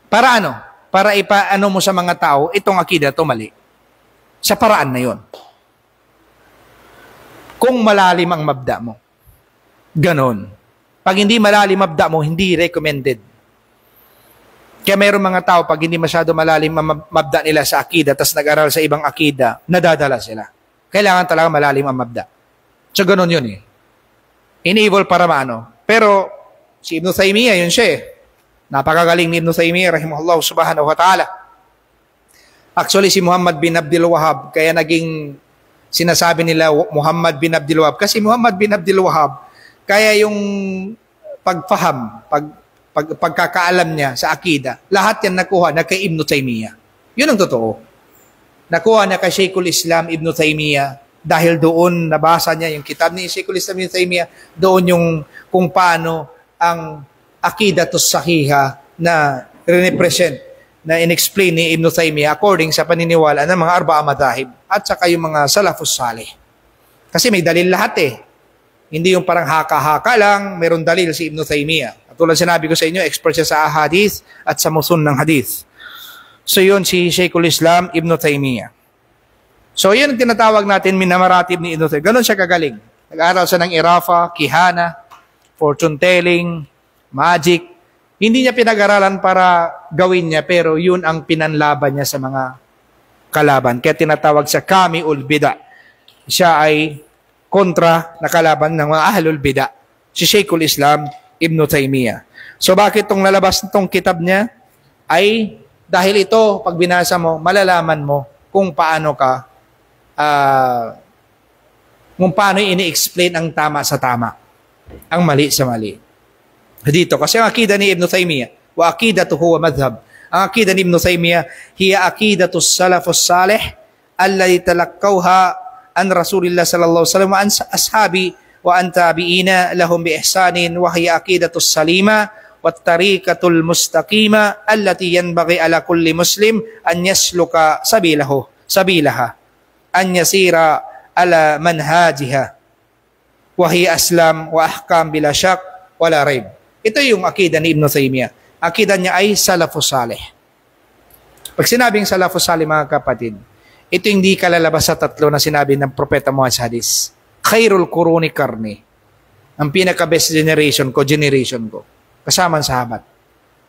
ano? Para ipaano mo sa mga tao, itong akida, ito mali. Sa paraan na yon. Kung malalim ang mabda mo. Ganon. Pag hindi malalim mabda mo, hindi recommended. Kaya mayroong mga tao, pag hindi masyado malalim mabda nila sa akida, tas nag-aral sa ibang akida, nadadala sila. Kailangan talaga malalim ang mabda. So, ganon yun Enable para maano. Pero, si Ibn Taymiyyah, yun siya Napakagaling ni Ibn Taymiyyah, rahimahullah subhanahu wa ta'ala. Actually, si Muhammad bin Abdul Wahhab, kaya naging sinasabi nila Muhammad bin Abdul Wahhab. Kasi Muhammad bin Abdul Wahhab, kaya yung pagfaham, pagkakaalam niya sa akida, lahat yan nakuha na kay Ibn Taymiyyah. Yun ang totoo. Nakuha na kay Sheikhul Islam Ibn Taymiyyah dahil doon nabasa niya yung kitab ni Sheikhul Islam Ibn Taymiyyah, doon yung kung paano ang akidatus sahiha na represent, na in-explain ni Ibn Taymiyyah according sa paniniwala ng mga arba'a madahib at saka yung mga salafus salih. Kasi may dalil lahat Hindi yung parang haka-haka lang, mayroon dalil si Ibn Taymiyyah. At tulad sinabi ko sa inyo, expert siya sa hadith at sa musun ng hadith. So yun si Sheikhul Islam Ibn Taymiyyah. So yun ang tinatawag natin minamaratib ni Ibn Taymiyyah. Ganon siya kagaling. Nag-aaral siya ng irafa, kihana, fortune telling, magic. Hindi niya pinag-aralan para gawin niya, pero yun ang pinanlaban niya sa mga kalaban. Kaya tinatawag sa kami'ul bida. Siya ay kontra na kalaban ng mga ahlul bida. Si Sheikhul Islam Ibn Taymiyyah. So bakit itong nalabas itong kitab niya? Ay dahil ito, pag binasa mo, malalaman mo kung paano kung paano ini-explain ang tama sa tama, ang mali sa mali. Dito, kasi ang akida ni Ibn Taymiyyah, wa akidatuhu wa madhab. Ang akida ni Ibn Taymiyyah, hiya akidatus salafus salih, alladhi talakkawha an Rasulillah sallallahu alaihi wasallam wa an ashabi wa an tabi'ina lahum bi ihsanin, wa hiya akidatus salima wat tariqatul mustaqima allati yanbaghi ala kulli muslim an yasluka sabilaha an yasira ala manhajiha wa hiya aslam wa ahkam bila syak wala raib. Ito yung akida ni Ibn Taymiyyah. Akida niya ay salafus salih. Pag sinabing salafus salih, mga kapatid, ito hindi kalalabas sa tatlo na sinabi ng Propeta Muhammad sa hadis. Khairul kuruni karni. Ang pinaka-best generation ko. Kasama ang sahabat.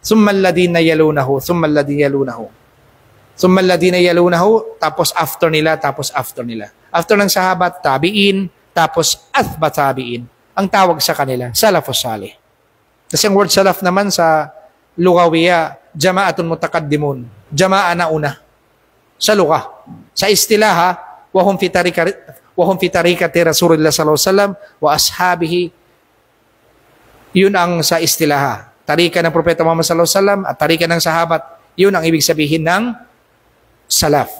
Summa alladhina yalunahu, summa alladhina yalunahu. Summa alladhina yalunahu, tapos after nila. After ng sahabat, tabi'in, tapos athba tabi'in. Ang tawag sa kanila, salafus salih. Kasi ang word salaf naman sa lugawiya, jama'atun mutakaddimun. Jama'a na una. Sa luga. Sa istilaha, wahum fi tarikati Rasulullah sallallahu alaihi wasallam wa ashabihi. Yun ang sa istilaha. Tarika ng Propeta Muhammad sallallahu alaihi wasallam at tarika ng sahabat. Yun ang ibig sabihin ng salaf.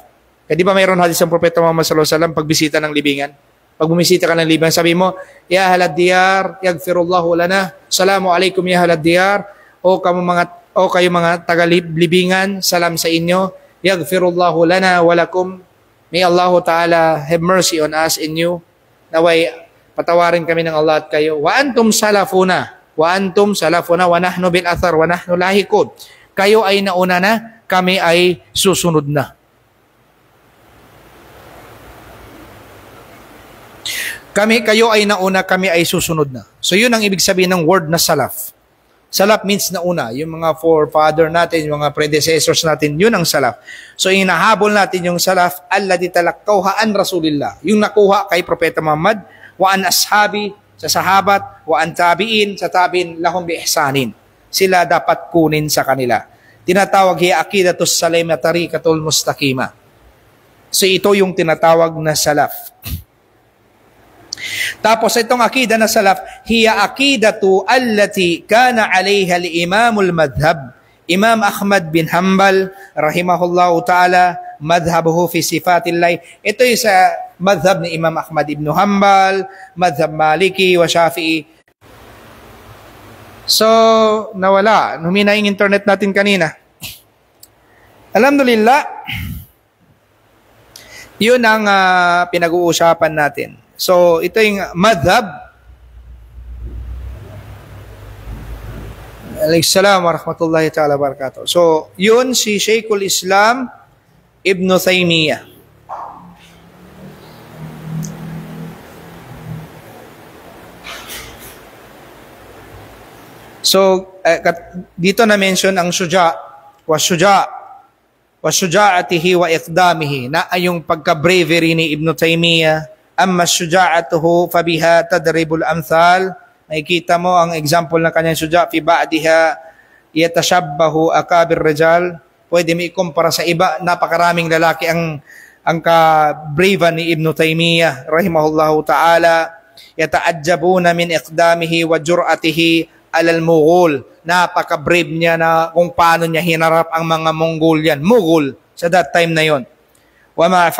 Kaya di ba mayroon hadis ng Propeta Muhammad sallallahu alaihi wasallam pagbisita ng libingan? Pag bumisita ka ng libingan, sabi mo, ya ahlad diyar, yaghfirullahu lana. Assalamu alaikum ya ahlad diyar. O kayo mga taga-libingan, salam sa inyo. Yaghfirullahu lana wa lakum. May Allah Ta'ala have mercy on us and you. Naway patawarin kami ng Allah at kayo. Wa antum salafuna. Wa antum salafuna wa nahnu bil athar wa nahnu lahikun. Kayo ay nauna na, kami ay susunod na. Kayo ay nauna, kami ay susunod na. So yun ang ibig sabihin ng word na salaf. Salaf means nauna. Yung mga forefather natin, yung mga predecessors natin, yun ang salaf. So inahabol natin yung salaf, alladhi talakkawha an Rasulillah. Yung nakuha kay Propeta Muhammad, wa an ashabi, sa sahabat, wa an tabi'in, sa tabi'in, lahum bi ihsanin. Sila dapat kunin sa kanila. Tinatawag hiya aqidatus salim na tariqatul mustaqima. So ito yung tinatawag na salaf. Tapos itong akida na salaf, hiya akidatu allati kana alayha al-imamul madhab. Imam Ahmad bin Hanbal, rahimahullahu ta'ala, madhabuhu fi sifatillah. Ito yung sa madhab ni Imam Ahmad ibn Hanbal, madhab Maliki wa Shafi'i. So, nawala. Humina yung internet natin kanina. Alhamdulillah, yun ang pinag-uusapan natin. So, ito yung madhab. Alayhissalam wa rahmatullahi ta'ala barakatuh. So, yun si Shaykhul Islam Ibn Taymiyyah. So, dito na-mention ang shuja'atihi wa iqdamihi, na yung pagka-bravery ni Ibn Taymiyyah. Amma shuja'atuhu fabiha tadribul amthal. Nakikita mo ang example ng kanyang suja' fi ba'diha yatashabbahu akabir rijal. Pwede mo ikumpara sa iba, napakaraming lalaki ang ka-brave ni Ibn Taymiyyah rahimahullahu ta'ala. Yata'ajjabuna min iqdamihi wa jur'atihi alal Mughul. Napaka-brave niya na kung paano niya hinarap ang mga Mongolian. Mughul sa that time na yon. Wama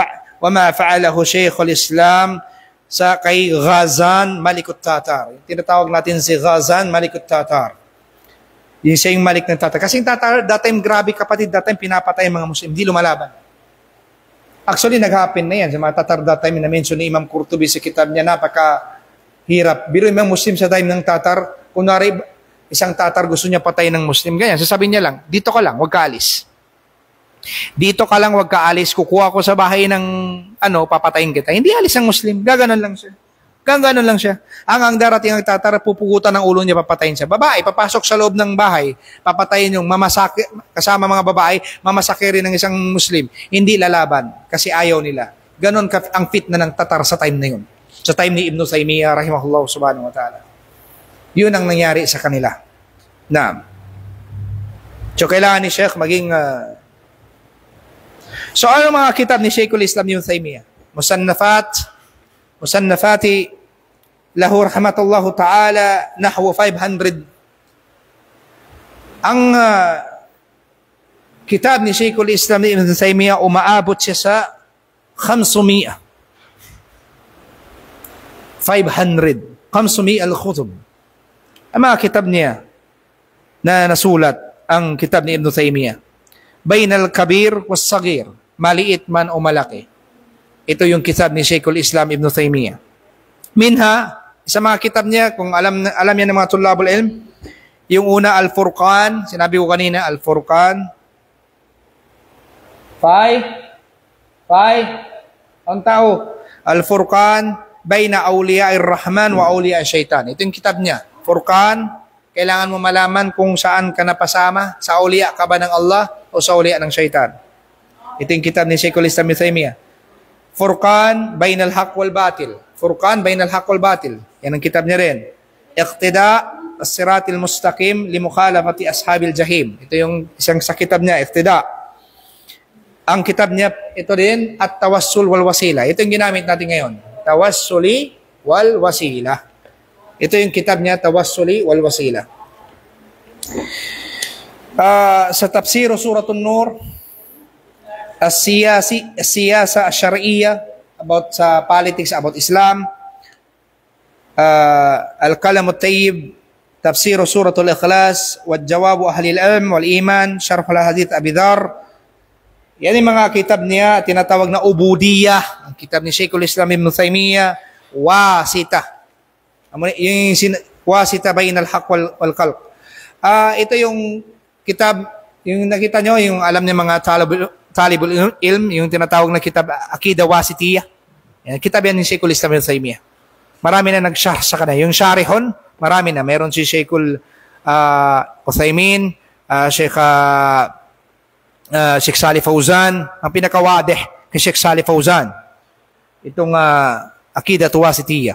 fa'alahu Shaykhul Islam sa kay Ghazan Malikut Tatar. Tinatawag natin si Ghazan Malikut Tatar. Yung siya yung Malik ng Tatar. Kasi yung Tatar, that time, grabe kapatid, that time pinapatay ang mga Muslim, hindi lumalaban. Actually, nag-happen na yan. Sa mga Tatar that time, na-mention ni Imam Qurtubi sa kitab niya, napaka-hirap. Biro yung mga Muslim sa time ng Tatar, kunwari, isang Tatar gusto niya patay ng Muslim, ganyan. Sasabihin niya lang, dito ka lang, huwag ka alis. Dito ka lang, huwag ka alis. Kukuha ko sa bahay ng, papatayin kita. Hindi alis ang Muslim. Gaganon lang siya. Gaganon lang siya. Ang darating ang Tatar, pupugutan ng ulo niya, papatayin siya. Babae, papasok sa loob ng bahay, papatayin yung mamasake, kasama mga babae, mamasake rin ng isang Muslim. Hindi lalaban kasi ayaw nila. Ganon ang fit na ng Tatar sa time na yun. Sa time ni Ibn Taymiyyah, rahimahullah subhanahu wa ta'ala. Yun ang nangyari sa kanila. So, kailangan ni Sheikh maging... So, ano mga kitab ni Shaykhul Islam Ibn Taymiyyah? Musannafati lahu rahmatullahu ta'ala nahwa 500. Ang kitab ni Shaykhul Islam Ibn Taymiyyah umaabot siya sa 500. 500 al-khutub. Ang mga kitab niya na nasulat, ang kitab ni Ibn Taymiyyah. Bainal kabir was sagir. Maliit man o malaki. Ito yung kitab ni Shaykhul Islam Ibn Taymiyyah. Minha, sa mga kitab niya, kung alam niya ng mga tulabul ilm, yung una, Al-Furqan, sinabi ko kanina, Al-Furqan. 5, ang tao, Al-Furqan, Baina Awliya'ir Rahman wa Awliya'ir Shaitan. Ito yung kitab niya. Furqan, kailangan mo malaman kung saan ka napasama, sa awliya ka ba ng Allah o sa awliya ng Shaitan. Ito yung kitab ni Shaykhul Islam Ibn Taymiyyah. Furqan bainal haq wal batil. Furqan bainal haq wal batil. Yan ang kitab niya rin. Iqtida as-siratil mustaqim li mukhalafati ashabil jahim. Ito yung isang sa kitab niya, Iqtida. Ang kitab niya, ito din, At-Tawassul wal Wasila. Ito yung ginamit natin ngayon. Tawassuli wal Wasila. Ito yung kitab niya, Tawassuli wal Wasila. Sa Tafsir Suratun Nur, Siyasa Sharia, about sa politics, about Islam. Al-Kalam at-Tayyib, Tafsir Suratul Ikhlas, Wad-Jawab Ahli al-Ilm wal-Iman, Syarh al-Hadith Abi Dharr. Yan yung mga kitab niya, tinatawag na Ubudiyah. Ang kitab ni Shaykhul Islam Ibn Taymiyyah, Wasita. Yung Wasita bain al-haq wal-khalq. Ito yung kitab, yung nakita nyo, yung alam niya mga talibul ilm, yung tinatawag na kitab Aqidah Wasitiyah. Yan, kitab yan ni Shaykhul Islam Ibn Taymiyyah. Marami na nag-sharh sa kanila. Yung Sharihon, marami na. Meron si Shaykhul Uthaymin, Sheikh Salih Fawzan, ang pinakawadih kay Sheikh Salih Fawzan. Itong Aqidah Wasitiyah.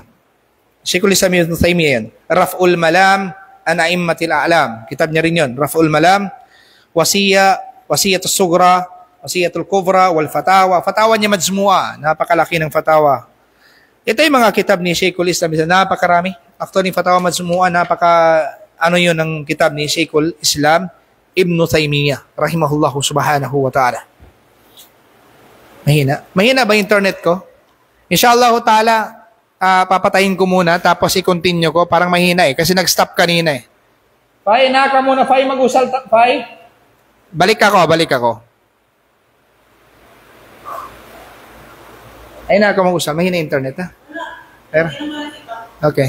Shaykhul Islam Ibn Taymiyyah yan. Raf'ul Malam an A'immatil A'lam. Kitab niya rin yun. Raf'ul Malam, Wasiyatul Sugra, Wasiyatul Kubra, wal Fatawa. Fatawa niya majmu'a. Napakalaki ng fatawa. Ito yung mga kitab ni Shaykhul Islam. Napakarami. Actually, Fatawa Majmu'a, yun ang kitab ni Shaykhul Islam Ibn Taymiyyah, rahimahullahu subhanahu wa ta'ala. Mahina. Mahina ba internet ko? Inshallah ta'ala, papatayin ko muna, tapos i-continue ko. Parang mahina kasi nag-stop kanina Fai, naka muna. Fai, mag-usal. Fai. Balik ako. Ay, naka mag-usal. Mahina internet, ha? Pero, okay.